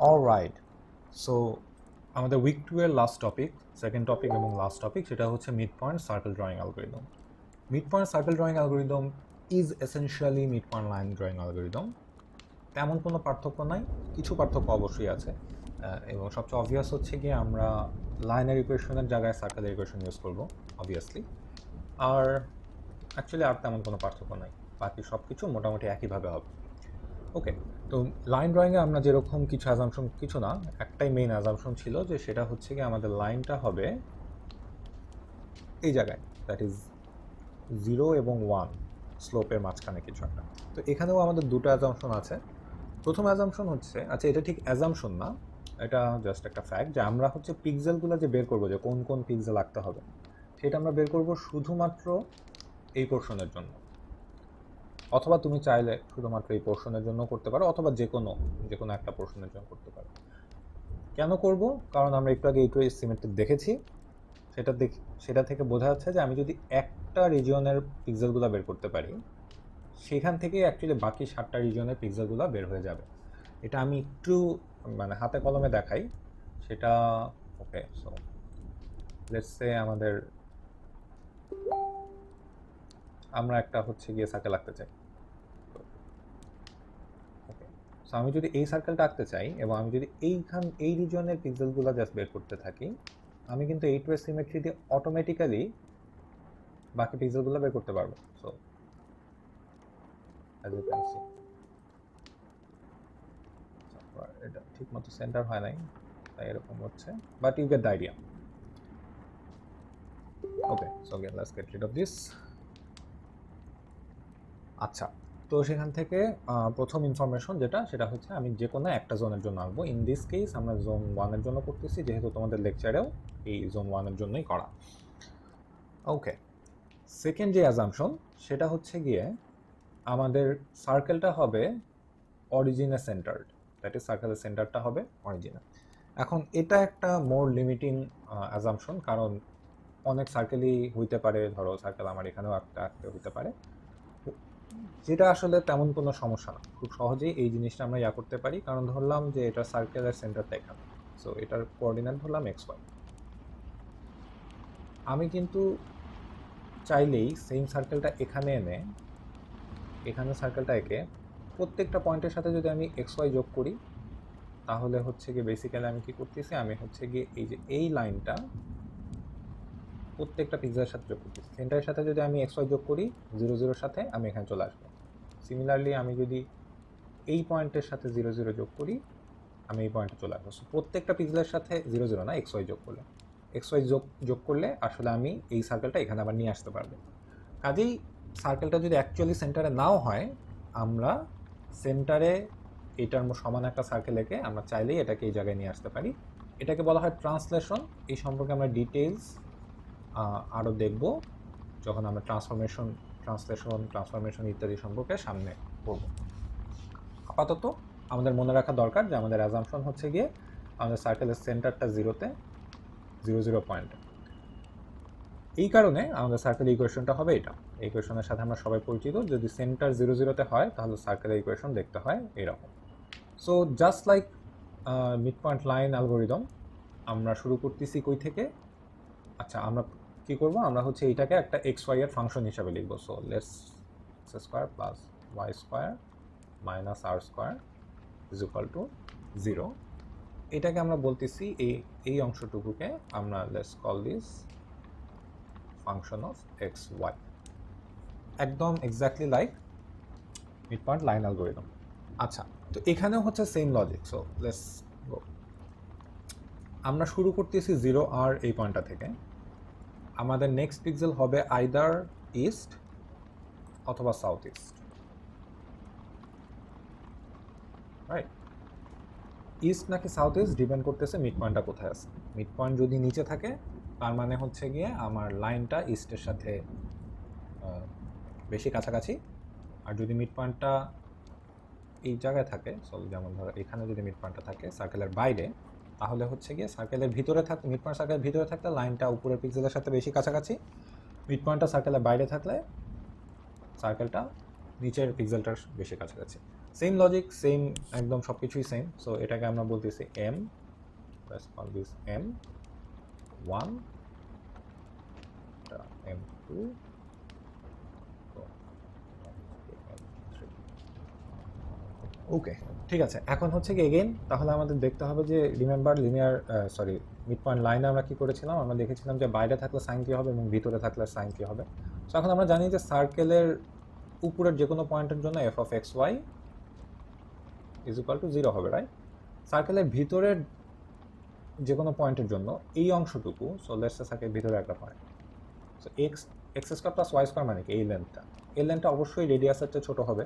Alright, so আমাদের week 2 এর last topic, second topic এবং লাস্ট টপিক, সেটা হচ্ছে mid point circle drawing algorithm. Mid point circle drawing algorithm is essentially mid point line drawing algorithm. তেমন কোনো পার্থক্য নাই, কিছু পার্থক্য অবশ্যই আছে, এবং সবচেয়ে অবভিয়াস হচ্ছে গিয়ে আমরা লাইনের ইকুয়েশনের জায়গায় সার্কেলের ইকুয়েশন ইউজ করবো অবভিয়াসলি। আর অ্যাকচুয়ালি আর তেমন কোনো পার্থক্য নাই, বাকি সব কিছু মোটামুটি একইভাবে হবে। ওকে, তো লাইন ড্রয়িংয়ে আমরা যেরকম কিছু অ্যাজাম্পশন, কিছু না, একটাই মেইন অ্যাজাম্পশন ছিল যে সেটা হচ্ছে কি আমাদের লাইনটা হবে এই জায়গায়, দ্যাট ইজ 0 এবং 1 স্লোপের মাঝখানে কিছু একটা। তো এখানেও আমাদের দুটো অ্যাজাম্পশন আছে। প্রথম অ্যাজাম্পশন হচ্ছে, আচ্ছা এটা ঠিক অ্যাজাম্পশন না, এটা জাস্ট একটা ফ্যাক্ট, যে আমরা হচ্ছে পিক্সেলগুলো যে বের করবো, যে কোন কোন পিক্সেল আঁকতে হবে, সেটা আমরা বের করবো শুধুমাত্র এই পোর্শনের জন্য। অথবা তুমি চাইলে শুধুমাত্র এই পোর্শনের জন্য করতে পারো, অথবা যে কোনো একটা পোর্শনের জন্য করতে পারো। কেন করব? কারণ আমরা একটু আগে এইটু সিমেট্রিক দেখেছি, সেটা থেকে বোঝা যাচ্ছে যে আমি যদি একটা রিজিয়নের পিক্সেলগুলো বের করতে পারি, সেখান থেকে অ্যাকচুয়ালি বাকি 7টা রিজিয়নের পিক্সেলগুলো বের হয়ে যাবে। এটা আমি একটু মানে হাতে কলমে দেখাই সেটা। ওকে, সো লেটস সে আমরা একটা হচ্ছে গিয়ে সার্কেল আঁকতে চাই। ওকে, সো আমি যদি এই সার্কেলটা আঁকতে চাই এবং আমি যদি এই রিজিয়নের পিক্সেলগুলো জাস্ট বের করতে থাকি, আমি কিন্তু এই টু সিমেট্রি দিয়ে অটোমেটিক্যালি বাকি পিক্সেলগুলো বের করতে পারবো। So as you can see, এটা ঠিক মতো সেন্টার হয় নাই, তাই এরকম হচ্ছে, but you get the idea. Okay, so again let's get rid of this. আচ্ছা, তো সেখান থেকে প্রথম ইনফরমেশন সেটা হচ্ছে আমি যে কোনো একটা জোনের জন্য আঁকবো। ইন দিস কেস আমরা জোন 1-এর জন্য করতেছি, যেহেতু তোমাদের লেকচারেও এই জোন 1-এর জন্যই করা। ওকে, সেকেন্ড যে অ্যাজাম্পশন সেটা হচ্ছে গিয়ে আমাদের সার্কেলটা হবে অরিজিনে সেন্টার্ড, দ্যাট ইজ সার্কেলের সেন্টারটা হবে অরিজিনে। এখন এটা একটা মোর লিমিটিং অ্যাজাম্পশন, কারণ অনেক সার্কেলই হইতে পারে, ধরো সার্কেল আমার এখানেও আঁকতে হইতে পারে, যেটা আসলে তেমন কোনো সমস্যা না, খুব সহজেই এই জিনিসটা আমরা করতে পারি। কারণ ধরলাম যে এটা সার্কেলের সেন্টারটা এখানে, সো এটার কোঅর্ডিনেট ধরলাম XY। আমি কিন্তু চাইলেই সেম সার্কেলটা এখানে এনে এখানে সার্কেলটা এঁকে প্রত্যেকটা পয়েন্টের সাথে যদি আমি XY যোগ করি, তাহলে হচ্ছে গিয়ে বেসিক্যালি আমি কি করতেছি, আমি হচ্ছে গিয়ে এই যে এই লাইনটা প্রত্যেকটা পিক্সেলের সাথে যোগ করতেছি। সেন্টারের সাথে যদি আমি XY যোগ করি 0 0-এর সাথে, আমি এখানে চলে আসবো। সিমিলারলি আমি যদি এই পয়েন্টের সাথে 0 0 যোগ করি, আমি এই পয়েন্টে চলে আসবো। সো প্রত্যেকটা পিক্সেলের সাথে 0 0 না, XY যোগ করলে আসলে আমি এই সার্কেলটা এখানে আবার নিয়ে আসতে পারবো। কাজেই সার্কেলটা যদি অ্যাকচুয়ালি সেন্টারে নাও হয়, আমরা সেন্টারে এটার সমান একটা সার্কেল এঁকে আমরা চাইলেই এটাকে এই জায়গায় নিয়ে আসতে পারি। এটাকে বলা হয় ট্রান্সলেশন। এই সম্পর্কে আমরা ডিটেলস আরও দেখব যখন আমরা ট্রান্সফরমেশন ইত্যাদি সম্পর্কে সামনে পড়ব। আপাতত আমাদের মনে রাখা দরকার যে আমাদের অ্যাজাম্পশন হচ্ছে গিয়ে আমাদের সার্কেলের সেন্টারটা 0-তে, 0 0 পয়েন্টে। এই কারণে আমাদের সার্কেল ইকুয়েশনটা হবে এটা। এই ইকুয়েশনের সাথে আমরা সবাই পরিচিত, যদি সেন্টার 0 0-তে হয় তাহলে সার্কেলের ইকুয়েশন দেখতে হয় এরকম। So just like mid point line algorithm, আমরা শুরু করতেছি কই থেকে? আচ্ছা, আমরা কি করব, আমরা হচ্ছে এইটাকে একটা XY এর ফাংশন হিসাবে লিখবো। So let's x² plus y² minus r² is equal to 0। এটাকে আমরা বলতেছি এই অংশটুকুকে আমরা let's call this function of XY, একদম exactly like mid point line algorithm. আচ্ছা, তো এখানেও হচ্ছে same logic. So let's go, আমরা শুরু করতেছি 0 আর এই পয়েন্টটা থেকে। আমাদের নেক্সট পিক্সেল হবে আইদার ইস্ট অথবা সাউথ ইস্ট, রাইট? ইস্ট নাকি সাউথ ইস্ট ডিপেন্ড করতেছে মিড পয়েন্টটা কোথায় আছে। মিড পয়েন্ট যদি নিচে থাকে, তার মানে হচ্ছে গিয়ে আমার লাইনটা ইস্টের সাথে বেশি কাছাকাছি। আর যদি মিড পয়েন্টটা এই জায়গায় থাকে, যেমন ধরো এখানে যদি মিড পয়েন্টটা থাকে সার্কেলের বাইরে, তাহলে হচ্ছে গিয়ে সার্কেলের ভিতরে থাকতে, মিড পয়েন্ট সার্কেলের ভিতরে থাকলে লাইনটা উপরের পিক্সেলের সাথে বেশি কাছাকাছি। মিড পয়েন্টটা সার্কেলের বাইরে থাকলে সার্কেলটা নিচের পিক্সেলটার বেশি কাছাকাছি। সেম লজিক, সেম একদম সব কিছুই সেম। সো এটাকে আমরা বলতেছি M, let's call this M1, এটা M2, M3। ওকে, ঠিক আছে। এখন হচ্ছে কি এগেইন তাহলে আমাদের দেখতে হবে যে রিমেম্বার লিনিয়ার মিড পয়েন্ট লাইনে আমরা কি করেছিলাম, আমরা দেখেছিলাম যে বাইরে থাকলে সাইন কি হবে এবং ভিতরে থাকলে সাইন কি হবে। সো এখন আমরা জানি যে সার্কেলের উপরের যে কোনো পয়েন্টের জন্য F of X Y is equal to 0 হবে, রাইট? সার্কেলের ভিতরের যে কোনো পয়েন্টের জন্য এই অংশটুকু, সো লেটস সে সার্কেলের ভিতরে একটা point, so X square plus Y square মানে কি এই লেন্থটা অবশ্যই রেডিয়াসের চেয়ে ছোটো হবে।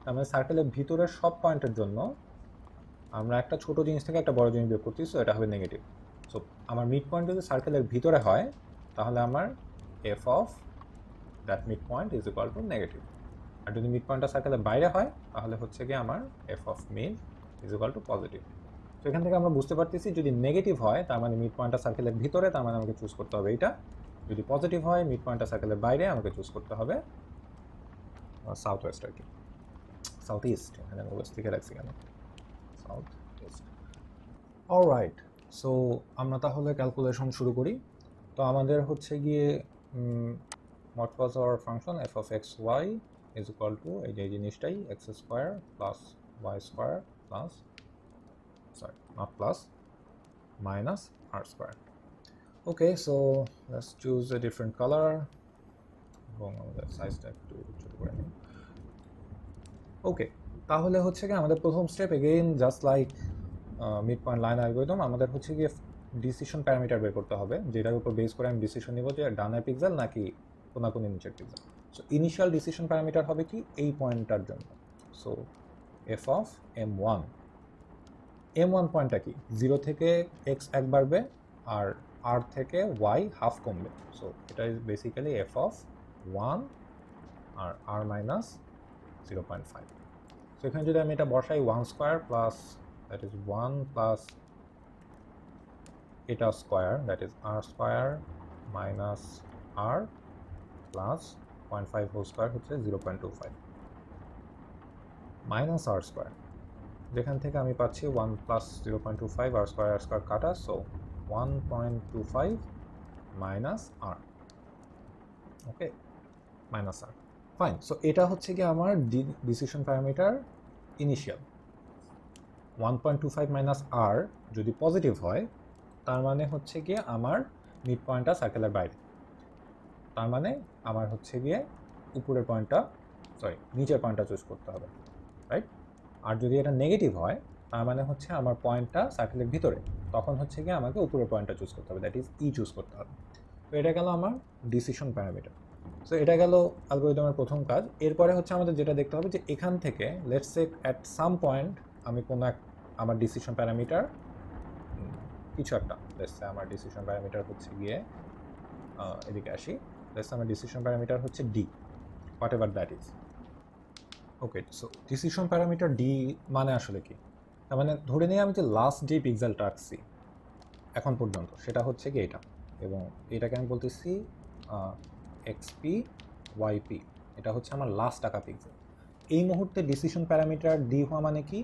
তার মানে সার্কেলের ভিতরের সব পয়েন্টের জন্য আমরা একটা ছোট জিনিস থেকে একটা বড় জিনিস বের করছি, সো এটা হবে নেগেটিভ। সো আমার মিড পয়েন্ট যদি সার্কেলের ভিতরে হয় তাহলে আমার F of that mid point is equal to negative. আর যদি মিড পয়েন্টটা সার্কেলের বাইরে হয় তাহলে হচ্ছে কি আমার F of mid is equal two positive. তো এখান থেকে আমরা বুঝতে পারতেছি যদি নেগেটিভ হয় তার মানে মিড পয়েন্টটা সার্কেলের ভিতরে, তার মানে আমাকে চুজ করতে হবে এইটা। যদি পজিটিভ হয় মিড পয়েন্টটা সার্কেলের বাইরে, আমাকে চুজ করতে হবে সাউথ ওয়েস্ট আর কি, সাউথ ইস্ট। এখানে আমি ওয়েস্ট লিখে রাখছি কেন, সাউথ ইস্ট। অলরাইট, সো আমরা তাহলে ক্যালকুলেশন শুরু করি। তো আমাদের হচ্ছে গিয়ে what was our function f of x y is equal to এই যে জিনিসটাই x square plus y square plus not plus minus r square. Okay, so let's choose a different color এবং আমাদের সাইজটা একটু ছোট করে নিই। ওকে, তাহলে হচ্ছে কি আমাদের প্রথম step again just like mid point line algorithm, আমাদের হচ্ছে গিয়ে ডিসিশন প্যারামিটার বের করতে হবে, যেটার উপর বেস করে আমি ডিসিশন নিব যে ডানের পিক্সেল নাকি কোনাকুনি নিচের pixel. So initial decision parameter হবে কি এই পয়েন্টটার জন্য, সো এফ অফ M1 পয়েন্টটা কি, 0 থেকে এক্স এক বাড়বে আর আর থেকে ওয়াই হাফ কমবে। সো এটা ইজ বেসিক্যালি এফ অফ 1 আর আর মাইনাস 0.5। সো এখানে যদি আমি এটা বসাই 1 square plus that is 1 plus এটা square that is R square minus R plus 0.5 whole square হচ্ছে 0.25 মাইনাস আর স্কোয়ার, যেখান থেকে আমি পাচ্ছি 1 প্লাস 0.25 আর স্কোয়ার কাটা, সো 1.25 মাইনাস আর, ওকে, মাইনাস আর, ফাইন। সো এটা হচ্ছে কি আমার ডিসিশন প্যারামিটার ইনিশিয়াল। 1.25 মাইনাস আর যদি পজিটিভ হয় তার মানে হচ্ছে গিয়ে আমার মিড পয়েন্টটা সার্কেলের বাইরে, তার মানে আমার হচ্ছে গিয়ে উপরের পয়েন্টটা নিচের পয়েন্টটা চুজ করতে হবে, রাইট? আর যদি এটা নেগেটিভ হয় তার মানে হচ্ছে আমার পয়েন্টটা সার্কেলের ভিতরে, তখন হচ্ছে গিয়ে আমাকে উপরের পয়েন্টটা চুজ করতে হবে, দ্যাট ইজ ই চুজ করতে হবে। তো এটা গেল আমার ডিসিশন প্যারামিটার। সো এটা গেল অ্যালগরিদমের প্রথম কাজ। এরপরে হচ্ছে আমাদের যেটা দেখতে হবে যে এখান থেকে let's say at some point আমি কোনো এক আমার ডিসিশন প্যারামিটার কিছু একটা, লেটস সে আমার ডিসিশন প্যারামিটার হচ্ছে গিয়ে এদিকে আসি, লেটস সে আমার ডিসিশন প্যারামিটার হচ্ছে D, what ever that is. Okay, so decision parameter D মানে আসলে কি, তার মানে ধরে নিয়ে আমি যে লাস্ট যে পিক্সেলটা আঁকছি এখন পর্যন্ত সেটা হচ্ছে কি এটা, এবং এটাকে আমি বলতেছি এক্সপি ওয়াইপি, এটা হচ্ছে আমার লাস্ট আঁকা পিক্সেল। এই মুহূর্তে ডিসিশন প্যারামিটার ডি হওয়া মানে কি,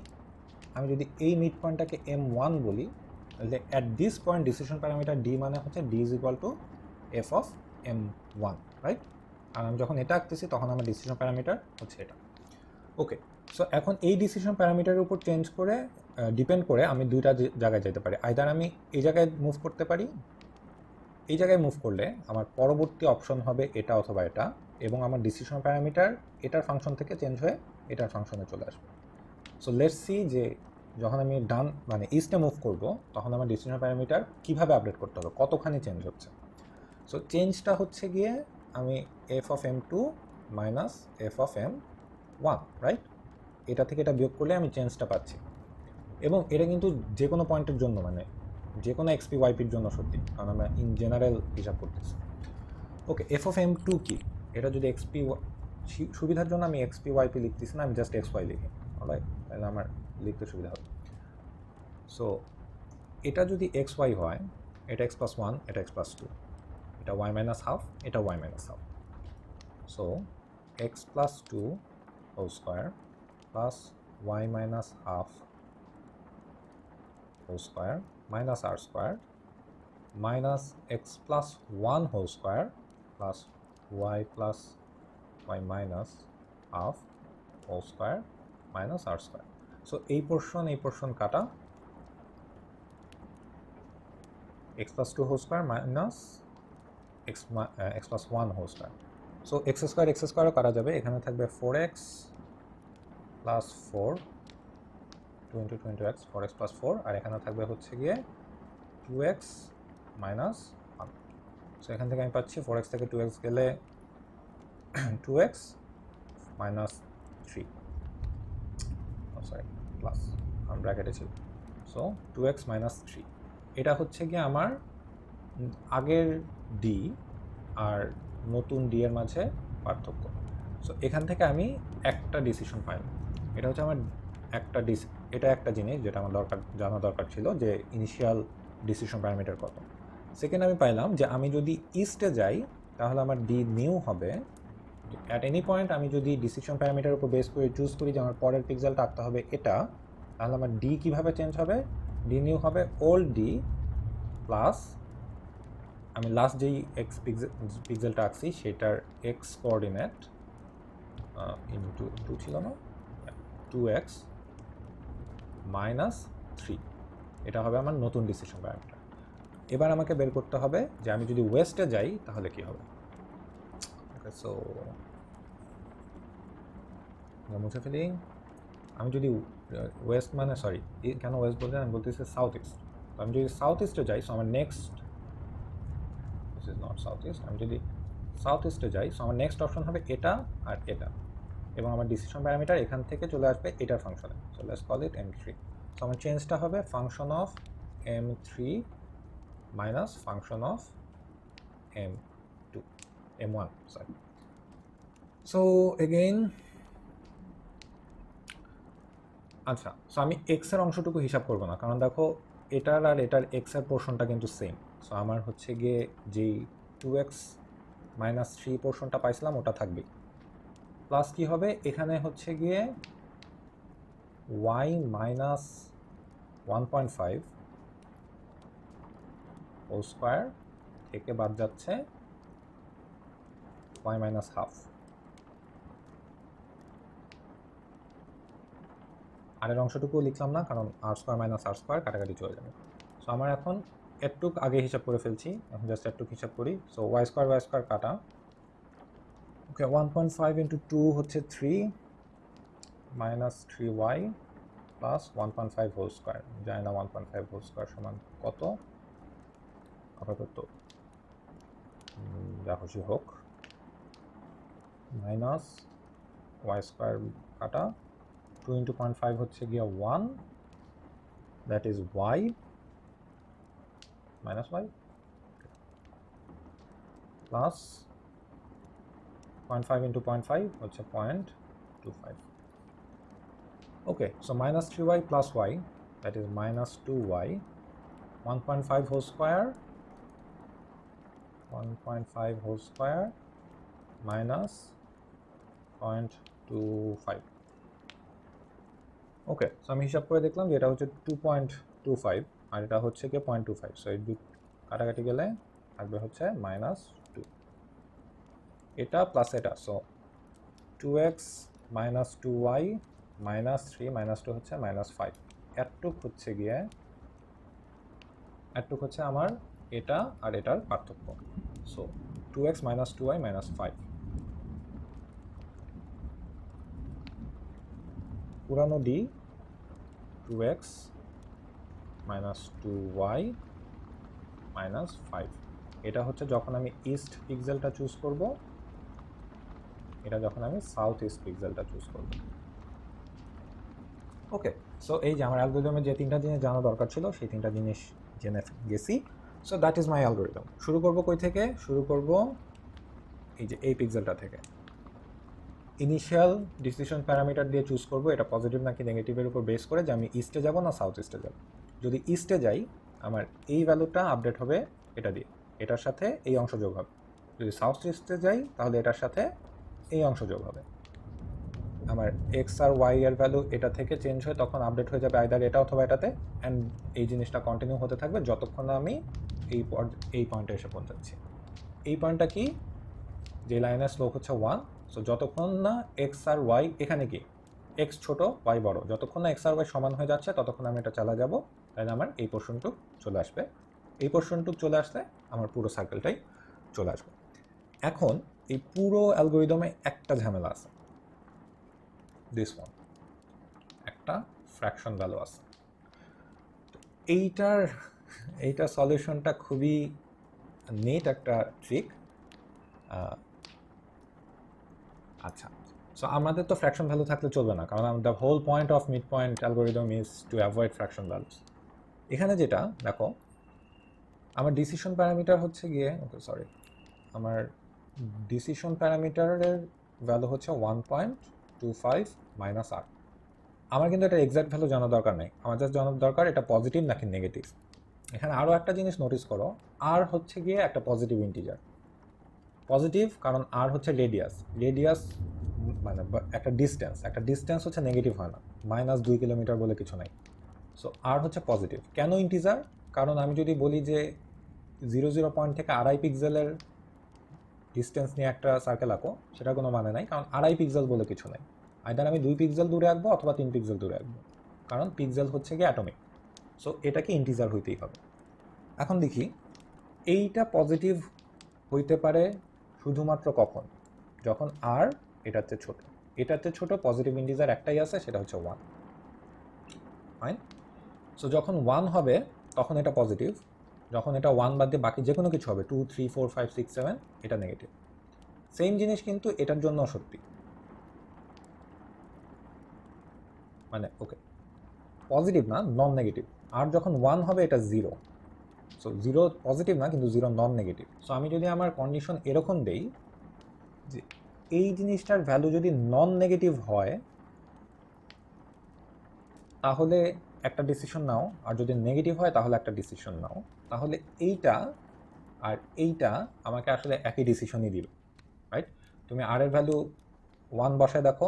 আমি যদি এই মিড পয়েন্টটাকে M1 বলি তাহলে at this point decision parameter D মানে হচ্ছে D is equal to F of M1, right? আর আমি যখন এটা আঁকতেছি তখন আমার ডিসিশন প্যারামিটার হচ্ছে এটা। ওকে, সো এখন এই ডিসিশন প্যারামিটারের উপর চেঞ্জ করে ডিপেন্ড করে আমি দুইটা জায়গায় যেতে পারি, আইদার আমি এই জায়গায় মুভ করতে পারি, এই জায়গায় মুভ করলে আমার পরবর্তী অপশন হবে এটা অথবা এটা, এবং আমার ডিসিশন প্যারামিটার এটার ফাংশন থেকে চেঞ্জ হয়ে এটার ফাংশনে চলে আসবে। সো লেটস সি যে যখন আমি ডান মানে ইস্টে মুভ করব তখন আমার ডিসিশন প্যারামিটার কীভাবে আপডেট করতে হবে, কতখানি চেঞ্জ হচ্ছে। সো চেঞ্জটা হচ্ছে গিয়ে আমি F of M2 minus F of M1, right? এটা থেকে এটা বিয়োগ করলে আমি চেঞ্জটা পাচ্ছি, এবং এটা কিন্তু যে কোনো পয়েন্টের জন্য মানে যে কোনো এক্সপি ওয়াইপির জন্য সত্যি, কারণ আমরা ইন জেনারেল হিসাব করতেছি। ওকে, এফ অফ M2 কি, এটা যদি এক্সপি সুবিধার জন্য আমি এক্সপি ওয়াইপি লিখতেছি না, আমি জাস্ট এক্স ওয়াই লিখি, অলরাইট? তাহলে আমার লিখতে সুবিধা হবে। সো এটা যদি এক্স ওয়াই হয়, এটা এক্স প্লাস 1, এটা এক্স প্লাস 2, এটা ওয়াই মাইনাস হাফ, এটা Y minus half, so X plus 2 whole square plus y minus half whole square minus r square minus x plus 1 whole square plus y plus y minus half whole square minus r square. So এই portion কাটা, x plus 2 whole square minus x plus 1 whole square. So x square কাটা যাবে, এখানে থাকবে 4x plus 4 2 into x 4x plus 4 আর এখানে থাকবে হচ্ছে গিয়ে 2x minus 1. সো এখান থেকে আমি পাচ্ছি 4x থেকে 2x গেলে 2x minus 3 প্লাস ব্র্যাকেটে ছিল, সো 2x minus 3. এটা হচ্ছে গিয়ে আমার আগের ডি আর নতুন ডি এর মাঝে পার্থক্য. সো এখান থেকে আমি একটা ডিসিশন পাই, এটা হচ্ছে আমার এটা একটা জিনিস যেটা আমার জানা দরকার ছিল, যে ইনিশিয়াল ডিসিশন প্যারামিটার কত. সেকেন্ড আমি পাইলাম যে আমি যদি ইস্টে যাই তাহলে আমার ডি নিউ হবে. অ্যাট এনি পয়েন্ট আমি যদি ডিসিশন প্যারামিটার উপর বেস করে চুজ করি যে আমার পরের পিক্সেলটা আঁকতে হবে এটা, তাহলে আমার ডি কীভাবে চেঞ্জ হবে, ডি নিউ হবে ওল্ড ডি প্লাস আমি লাস্ট যেই এক্স পিক্সেলটা আঁকছি সেটার এক্স কোঅর্ডিনেট ইন্টু 2 ছিল না, 2x minus 3. এটা হবে আমার নতুন ডিসিশন প্যারামিটার. এবার আমাকে বের করতে হবে যে আমি যদি ওয়েস্টে যাই তাহলে কি হবে. ওকে, সো মুছে ফেলি. আমি যদি ওয়েস্ট মানে সরি কেন ওয়েস্ট বলতে আমি বলতেছি সাউথ ইস্ট. তো আমি যদি সাউথ ইস্টে যাই, সো আমার next this is not south east, আমি যদি সাউথ ইস্টে যাই সো আমার নেক্সট অপশন হবে এটা আর এটা, এবং আমার ডিসিশন প্যারামিটার এখান থেকে চলে আসবে এটার ফাংশনে. So let's call it m3. So আমার চেঞ্জটা হবে function of m3 minus function of m1 sorry. So again আচ্ছা, সো আমি এক্স এর অংশটুকু হিসাব করবো না, কারণ দেখো এটার আর এটার এক্স এর পোর্শনটা কিন্তু সেম. সো আমার হচ্ছে গিয়ে যেই 2x minus 3 পোর্শনটা পাইছিলাম ওটা থাকবে, প্লাস কি হবে এখানে হচ্ছে গিয়ে y minus 1.5 হোল স্কোয়ার থেকে বাদ যাচ্ছে y minus half. আরের অংশটুকু লিখলাম না কারণ r square minus r square কাটাকাটি চলে যাবে. সো আমার এখন এটুক আগে হিসাব করে ফেলছি, এখন জাস্ট এটুক হিসাব করি. সো y স্কোয়ার কাটা, ওকে 1.5 into 2 হচ্ছে 3 minus 3y plus 1.5 whole square, যায় না 1.5 হোল স্কোয়ার সমান কত, আপাতত যা খুশি হোক, মাইনাস y স্কোয়ার কাটা 2 into 0.5 হচ্ছে গিয়া 1, that is y minus y plus 0.5 into 0.5 হচ্ছে 0.25. Okay, so minus 3y plus y, that is minus 2y, 1.5 whole square 1.5 whole square minus 0.25. Okay, so আমি হিসাব করে দেখলাম যে এটা হচ্ছে 2.25 আর এটা হচ্ছে কি 0.25. সো এই দুই কাটাকাটি গেলে থাকবে হচ্ছে মাইনাস 2, এটা প্লাস এটা. So 2x minus 2y minus 3 minus 2 হচ্ছে মাইনাস 5. এটুক হচ্ছে আমার এটা আর এটার পার্থক্য. So 2x minus 2y minus 5, পুরানো D 2x minus 2y minus 5. এটা হচ্ছে যখন আমি ইস্ট পিক্সেলটা চুজ করব, এটা যখন আমি সাউথ ইস্ট পিক্সেলটা চুজ করব. ওকে, সো এই যে আমার অ্যালগরিদমে যে তিনটা জিনিস জানা দরকার ছিল সেই তিনটা জিনিস জেনে গেছি. So that is my algorithm. শুরু করব কই থেকে, শুরু করব এই যে এই পিক্সেলটা থেকে. ইনিশিয়াল ডিসিশন প্যারামিটার দিয়ে চুজ করব এটা পজিটিভ নাকি নেগেটিভের উপর বেস করে যে আমি ইস্টে যাব না সাউথ ইস্টে যাব. যদি ইস্টে যাই আমার এই ভ্যালুটা আপডেট হবে এটা দিয়ে, এটার সাথে এই অংশ যোগ হবে. যদি সাউথ ইস্টে যাই তাহলে এটার সাথে এই অংশ যোগ হবে. আমার এক্স আর ওয়াই এর ভ্যালু এটা থেকে চেঞ্জ হয়ে তখন আপডেট হয়ে যাবে আইদার এটা অথবা এটাতে, অ্যান্ড এই জিনিসটা কন্টিনিউ হতে থাকবে যতক্ষণ না আমি এই পয়েন্টে এসে পৌঁছাচ্ছি। এই পয়েন্টটা কি, যে লাইনের স্লোপ হচ্ছে 1, সো যতক্ষণ না এক্স আর ওয়াই, এখানে কি এক্স ছোট ওয়াই বড়, যতক্ষণ না এক্স আর ওয়াই সমান হয়ে যাচ্ছে ততক্ষণ আমি এটা চালা যাব, তাহলে আমার এই পোর্শনটুক চলে আসবে। এই পোর্শনটুক চলে আসলে আমার পুরো সার্কেলটাই চলে আসবে। এখন এই পুরো অ্যালগোরিদমে একটা ঝামেলা আছে, দিস ওয়ান, একটা ফ্র্যাকশন ভ্যালু আছে। এইটার সলিউশনটা খুবই নেট একটা ট্রিক। আচ্ছা, সো আমাদের তো ফ্র্যাকশন ভ্যালু থাকলে চলবে না, কারণ the whole point of mid point algorithm is to avoid fraction values. এখানে যেটা দেখো, আমার ডিসিশন প্যারামিটার হচ্ছে গিয়ে, ওকে সরি, আমার ডিসিশন প্যারামিটারের ভ্যালু হচ্ছে 1.25 মাইনাস আর। আমার কিন্তু এটা এক্সাক্ট ভ্যালু জানার দরকার নেই, আমার জাস্ট জানার দরকার এটা পজিটিভ নাকি নেগেটিভ। এখানে আরও একটা জিনিস নোটিস করো, আর হচ্ছে গিয়ে একটা পজিটিভ ইন্টিজার। পজিটিভ কারণ আর হচ্ছে রেডিয়াস মানে একটা ডিস্টেন্স হচ্ছে নেগেটিভ হয় না, -2 কিলোমিটার বলে কিছু নাই। সো আর হচ্ছে পজিটিভ। কেন ইন্টিজার? কারণ আমি যদি বলি যে 0 পয়েন্ট থেকে 2.5 পিক্সেলের ডিস্টেন্স নিয়ে একটা সার্কেল আঁকো, সেটা কোনো মানে নাই, কারণ 2.5 পিক্সেল বলে কিছু নাই। আইদার আমি 2 পিক্সেল দূরে আঁকবো অথবা 3 পিক্সেল দূরে আঁকবো, কারণ পিক্সেল হচ্ছে গিয়ে অ্যাটমিক। সো এটাকে ইন্টিজার হইতেই হবে। এখন দেখি এইটা পজিটিভ হইতে পারে শুধুমাত্র কখন, যখন আর এটাতে ছোট পজিটিভ ইন্টিজার একটাই আছে, সেটা হচ্ছে 1। ফাইন। সো যখন 1 হবে তখন এটা পজিটিভ, যখন এটা 1 বাদ দিয়ে বাকি যে কোনো কিছু হবে 2, 3, 4, 5, 6, 7 এটা নেগেটিভ। সেম জিনিস কিন্তু এটার জন্য সত্যি, মানে ওকে পজিটিভ না, নন নেগেটিভ। আর যখন 1 হবে এটা 0, সো 0 পজিটিভ না কিন্তু 0 নন নেগেটিভ। সো আমি যদি আমার কন্ডিশন এরকম দেই যে এই জিনিসটার ভ্যালু যদি নন নেগেটিভ হয় তাহলে একটা ডিসিশন নাও, আর যদি নেগেটিভ হয় তাহলে একটা ডিসিশন নাও, তাহলে এইটা আর এইটা আমাকে আসলে একই ডিসিশনই দিবে, রাইট? তুমি আর এর ভ্যালু 1 বসায় দেখো,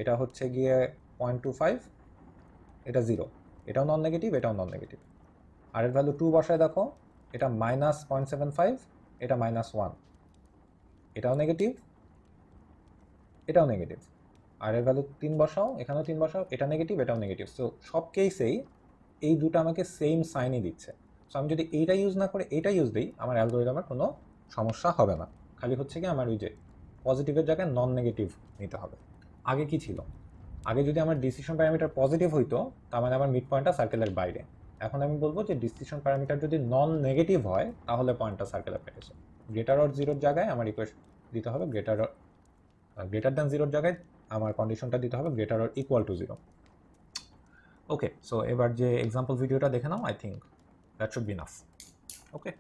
এটা হচ্ছে গিয়ে 0.25, এটা 0, এটাও নন নেগেটিভ, এটাও নন নেগেটিভ। আর এর ভ্যালু 2 বসায় দেখো, এটা -0.75, এটা -1, এটাও নেগেটিভ, এটাও নেগেটিভ। আর এর ভ্যালু 3 বসাও, এখানেও 3 বসাও, এটা নেগেটিভ, এটাও নেগেটিভ। সো সব কেসেই এই দুটো আমাকে সেম সাইনই দিচ্ছে। সো আমি যদি এইটা ইউজ না করে এইটা ইউজ দিই, আমার অ্যালগোরিদমের কোনো সমস্যা হবে না। খালি হচ্ছে কি আমার ওই যে পজিটিভের জায়গায় নন নেগেটিভ নিতে হবে। আগে কি ছিল, আগে যদি আমার ডিসিশন প্যারামিটার পজিটিভ হইতো তার মানে আমার মিড পয়েন্টটা সার্কেলের বাইরে। এখন আমি বলবো যে ডিসিশন প্যারামিটার যদি নন নেগেটিভ হয় তাহলে পয়েন্টটা সার্কেলের বাইরে। গ্রেটার অর জিরোর জায়গায় আমার ইকুয়েশন দিতে হবে গ্রেটার দ্যান জিরোর জায়গায় আমার কন্ডিশনটা দিতে হবে greater or equal to 0। Okay, so এবার যে এক্সাম্পল ভিডিওটা দেখে নাও, I think that should be enough. Okay.